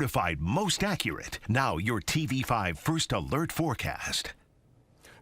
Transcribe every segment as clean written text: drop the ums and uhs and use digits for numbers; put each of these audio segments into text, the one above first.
Certified most accurate. Now your TV5 First Alert forecast.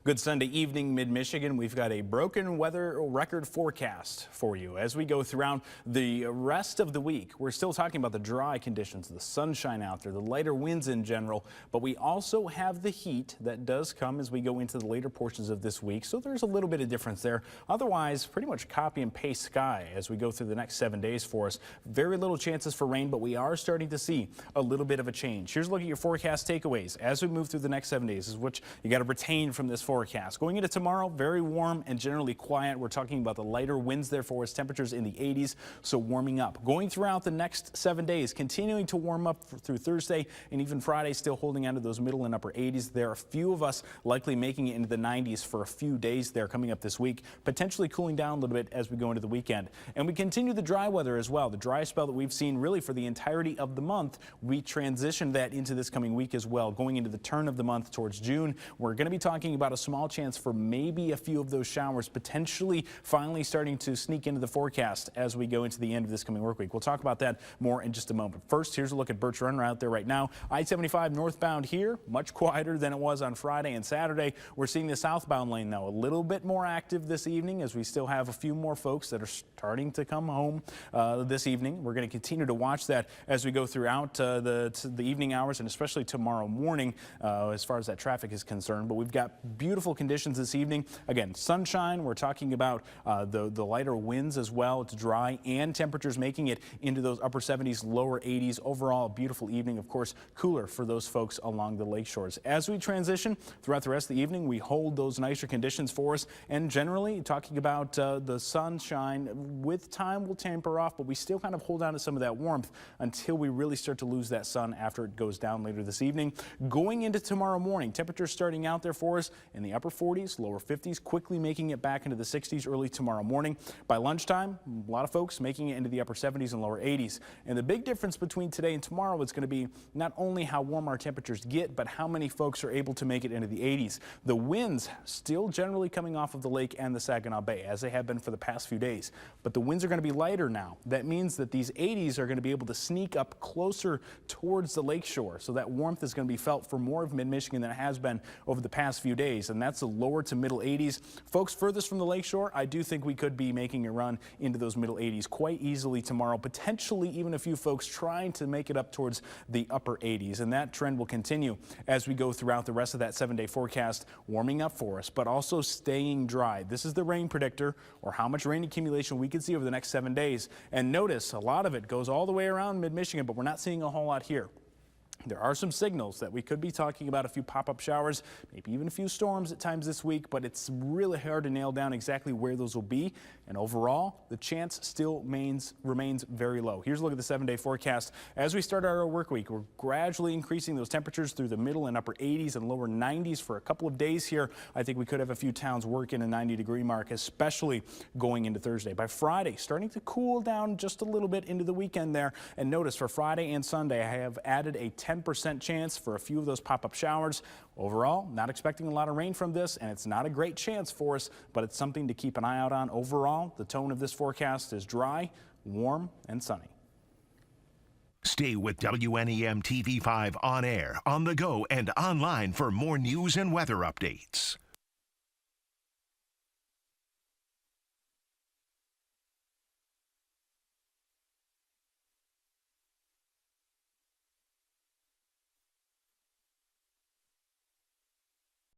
Good Sunday evening, mid-Michigan. We've got a broken weather record forecast for you as we go throughout the rest of the week. We're still talking about the dry conditions, the sunshine out there, the lighter winds in general, but we also have the heat that does come as we go into the later portions of this week. So there's a little bit of difference there. Otherwise, pretty much copy and paste sky as we go through the next 7 days for us. Very little chances for rain, but we are starting to see a little bit of a change. Here's a look at your forecast takeaways as we move through the next 7 days. This is what you got to retain from this forecast. Going into tomorrow, very warm and generally quiet. We're talking about the lighter winds there for us, temperatures in the 80s, so warming up. Going throughout the next 7 days, continuing to warm up through Thursday and even Friday, still holding on to those middle and upper 80s. There are a few of us likely making it into the 90s for a few days there coming up this week, potentially cooling down a little bit as we go into the weekend. And we continue the dry weather as well. The dry spell that we've seen really for the entirety of the month, we transition that into this coming week as well. Going into the turn of the month towards June, we're going to be talking about a small chance for maybe a few of those showers potentially finally starting to sneak into the forecast as we go into the end of this coming work week. We'll talk about that more in just a moment. First, here's a look at Birch Run out there right now. I-75 northbound here, much quieter than it was on Friday and Saturday. We're seeing the southbound lane now a little bit more active this evening as we still have a few more folks that are starting to come home this evening. We're going to continue to watch that as we go throughout the evening hours and especially tomorrow morning as far as that traffic is concerned. But we've got beautiful conditions this evening. Again, sunshine. We're talking about the lighter winds as well. It's dry and temperatures making it into those upper 70s, lower 80s. Overall, a beautiful evening. Of course, cooler for those folks along the lake shores. As we transition throughout the rest of the evening, we hold those nicer conditions for us. And generally, talking about the sunshine, with time will taper off, but we still kind of hold on to some of that warmth until we really start to lose that sun after it goes down later this evening. Going into tomorrow morning, temperatures starting out there for us in the upper 40s, lower 50s, quickly making it back into the 60s early tomorrow morning. By lunchtime, a lot of folks making it into the upper 70s and lower 80s. And the big difference between today and tomorrow is going to be not only how warm our temperatures get, but how many folks are able to make it into the 80s. The winds still generally coming off of the lake and the Saginaw Bay, as they have been for the past few days. But the winds are going to be lighter now. That means that these 80s are going to be able to sneak up closer towards the lake shore. So that warmth is going to be felt for more of mid-Michigan than it has been over the past few days. And that's the lower to middle 80s. Folks furthest from the lakeshore, I do think we could be making a run into those middle 80s quite easily tomorrow, potentially even a few folks trying to make it up towards the upper 80s. And that trend will continue as we go throughout the rest of that 7-day forecast, warming up for us, but also staying dry. This is the rain predictor, or how much rain accumulation we could see over the next 7 days. And notice a lot of it goes all the way around mid-Michigan, but we're not seeing a whole lot here. There are some signals that we could be talking about a few pop-up showers, maybe even a few storms at times this week, but it's really hard to nail down exactly where those will be. And overall, the chance still remains very low. Here's a look at the 7-day forecast. As we start our work week, we're gradually increasing those temperatures through the middle and upper 80s and lower 90s for a couple of days here. I think we could have a few towns work in a 90-degree mark, especially going into Thursday. By Friday, starting to cool down just a little bit into the weekend there. And notice for Friday and Sunday, I have added a 10% chance for a few of those pop-up showers. Overall, not expecting a lot of rain from this, and it's not a great chance for us, but it's something to keep an eye out on. Overall, the tone of this forecast is dry, warm, and sunny. Stay with WNEM TV5 on air, on the go, and online for more news and weather updates.